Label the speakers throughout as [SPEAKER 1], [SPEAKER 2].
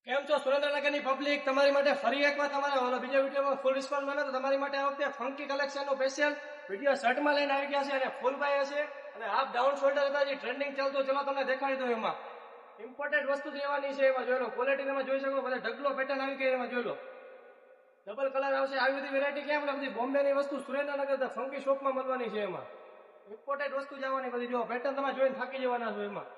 [SPEAKER 1] કેમ છો સુરેન્દ્રનગરની પબ્લિક? તમારી માટે ફરી એકવાર તમારા બીજા વિડીયોમાં ફૂલ રિસ્પોન્સ મળે તો તમારી માટે આ વખતે ફંકી કલેક્શનનો સ્પેશિયલ વિડીયો શર્ટમાં લઈને આવી ગયા છે અને ફૂલ બાય હશે અને હાફ ડાઉન શોલ્ડર હતા જે ટ્રેન્ડિંગ ચાલતો ચલો તમને દેખાડી દો. એમાં ઇમ્પોર્ટેન્ટ વસ્તુ લેવાની છે. એમાં જોઈ લો ક્વોલિટી તમે જોઈ શકો. બધા ઢગલો પેટર્ન આવી ગઈ. એમાં જોઈ લો ડબલ કલર આવશે. આવી બધી વેરાયટી ક્યાં મળે? બધી બોમ્બેની વસ્તુ સુરેન્દ્રનગર ફંકી શોપમાં મળવાની છે. એમાં ઇમ્પોર્ટેન્ટ વસ્તુ જવાની બધી. જો પેટર્ન તમે જોઈને થાકી જવાના છો. એમાં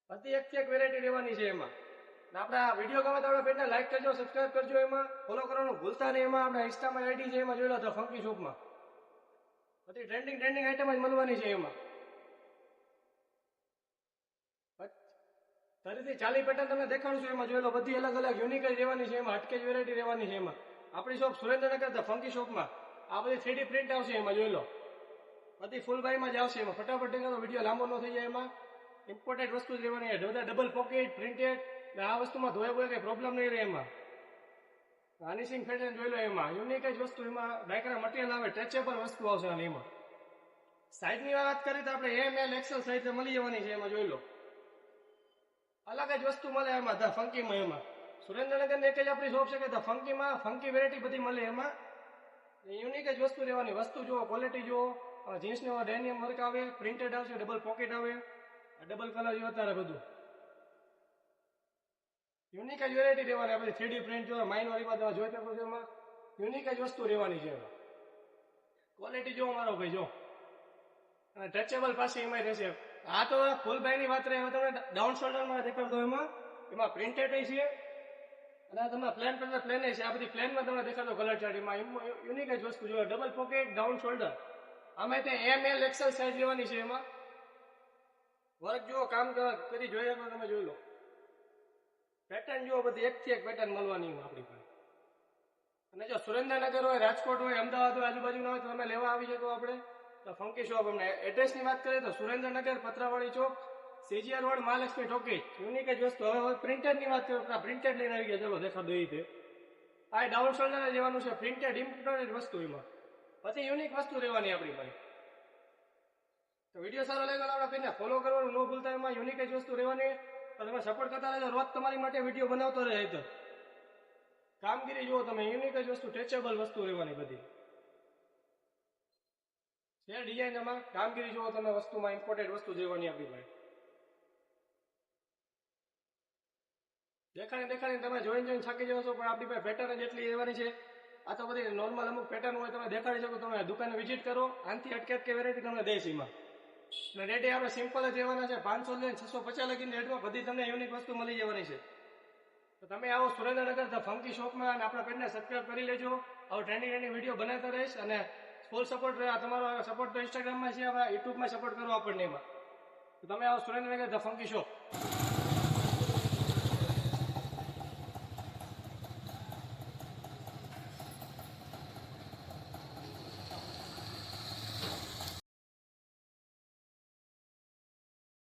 [SPEAKER 1] બધી એક વેરાયટી લેવાની છે. એમાં આપણા વિડીયો ગમે તો આપણે પેજને લાઈક કરજો, સબસ્ક્રાઈબ કરજો, એમાં ફોલો કરવાનું ભૂલતા નહીં. એમાં આપણે ઇન્સ્ટામાં આઈડી છે. એમાં જોઈ લો તો ફંકી શોપમાં બધી ટ્રેન્ડિંગ આઈટમ જ મળવાની છે. એમાં ફરીથી 40 પેટર્ન તમને દેખાડું છું. એમાં જોઈ લો બધી અલગ અલગ યુનિક જ રહેવાની છે. એમાં હટકે જ વેરાયટી રહેવાની છે. એમાં આપણી શોપ સુરેન્દ્રનગર ધ ફંકી શોપમાં આ બધી 3D પ્રિન્ટ આવશે. એમાં જોઈ લો બધી ફૂલ બાયમાં જ આવશે. એમાં ફટાફટ દેખાડો, વિડીયો લાંબો ન થઈ જાય. એમાં ઇમ્પોર્ટેન્ટ વસ્તુ જ લેવાની છે. બધા ડબલ પોકેટ પ્રિન્ટેડ. આ વસ્તુમાં ધોયા બોય કઈ પ્રોબ્લેમ નહીં રહે. એમાં હાનિસિંગ પેટર્ન જોઈ લો. એમાં યુનિક જ વસ્તુ. એમાં ડાયકરા મટીરિયલ આવે, સ્ટ્રેચેબલ વસ્તુ આવશે. અને એમાં સાઈઝની વાત કરીએ તો આપણે ML XL સાઈઝ મળી જવાની છે. એમાં જોઈ લો અલગ જ વસ્તુ મળે. એમાં ધ ફંકીમાં એમાં સુરેન્દ્રનગરની એક જ આપણી શોપ છે કે ધ ફંકીમાં ફંકી વેરાયટી બધી મળે. એમાં યુનિક જ વસ્તુ લેવાની. વસ્તુ જુઓ, ક્વોલિટી જુઓ. જીન્સનો ડેનિયમ વર્ક આવે, પ્રિન્ટેડ આવશે, ડબલ પોકેટ આવે, ડબલ કલર જો અત્યારે બધું યુનિક જ વેરાયટી રહેવાની. આપણે 3D પ્રિન્ટ જો માઇનવાળીમાં તમે જોઈ શકો છો. એમાં યુનિક જ વસ્તુ રહેવાની છે. એમાં ક્વોલિટી જો મારો ભાઈ જો, અને ટચેબલ પાસે એમાં રહેશે. આ તો ફૂલ બાયની વાત રહે. હવે તમે ડાઉન શોલ્ડરમાં દેખાડતો. એમાં પ્રિન્ટેડ છે અને તમે પ્લેન પર પ્લેન છે. આ બધી પ્લેનમાં તમને દેખાડો કલર ચાર્ટ. એમાં યુનિક જ વસ્તુ જો ડબલ પોકેટ, ડાઉન શોલ્ડર. અમે ત્યાં ML XL સાઈઝ લેવાની છે. એમાં વર્ક જુઓ, કામ કરી જોઈએ તો તમે જોઈ લો. પેટર્ન જુઓ, બધી એકથી એક પેટર્ન મળવાની આપણી પાસે. અને જો સુરેન્દ્રનગર હોય, રાજકોટ હોય, અમદાવાદ હોય, આજુબાજુના હોય તો તમે લેવા આવી શકો. આપણે તો ફંકી શોપ. અમને એડ્રેસની વાત કરીએ તો સુરેન્દ્રનગર પતરાવાળી ચોક, CGR road, Mahalakshmi talkies. Unique જ વસ્તુ. હવે પ્રિન્ટેડની વાત કરીએ, પ્રિન્ટેડ લઈને આવી ગયા. ચલો દેખાડો. એ રીતે આ ડાઉન શોલ્ડર લેવાનું છે. પ્રિન્ટેડ ઇમ્પોર્ટેડ વસ્તુ. એમાં પછી યુનિક વસ્તુ રહેવાની આપણી પાસે. તો વિડીયો સારો લાગ્યો તો આપણા પેજને ફોલો કરવાનું ન ભૂલતા. એમાં યુનિક જ વસ્તુ રહેવાની. તો તમે સપોર્ટ કરતા રહેજો. રોજ તમારી માટે વિડીયો બનાવતો રહે. તો કામગીરી જુઓ તમે, યુનિક જ વસ્તુ, સ્ટ્રેચેબલ વસ્તુ રહેવાની બધી છે. ડિઝાઇન એમાં કામગીરી જુઓ તમે. વસ્તુમાં ઇમ્પોર્ટેન્ટ વસ્તુ રહેવાની આપણી પાસે. દેખાડીને તમે જોઈને થાકી જાવ છો. પણ આપણી પાસે પેટર્ન જેટલી રહેવાની છે. આ તો બધી નોર્મલ અમુક પેટર્ન હોય. તમે દેખાડી શકો. તમે દુકાને વિઝિટ કરો. આનથી અટકે વેરાયટી તમને દઈશ. એમાં રેડી આપણે સિમ્પલ જ રહેવાના છે. 500 લઈને 650 લગીને રેટમાં બધી તમને યુનિક વસ્તુ મળી જવાની છે. તો તમે આવો સુરેન્દ્રનગર ધ ફંકી શોપમાં અને આપણા પેજને સબસ્ક્રાઈબ કરી લેજો. આવો ટ્રેન્ડિંગ વિડીયો બનાવતા રહીશ. અને ફૂલ સપોર્ટ તમારો સપોર્ટ તો ઇન્સ્ટાગ્રામમાં છે. હવે યુટ્યુબમાં સપોર્ટ કરો આપણને. એમાં તો તમે આવો સુરેન્દ્રનગર ધ ફંકી શોપ.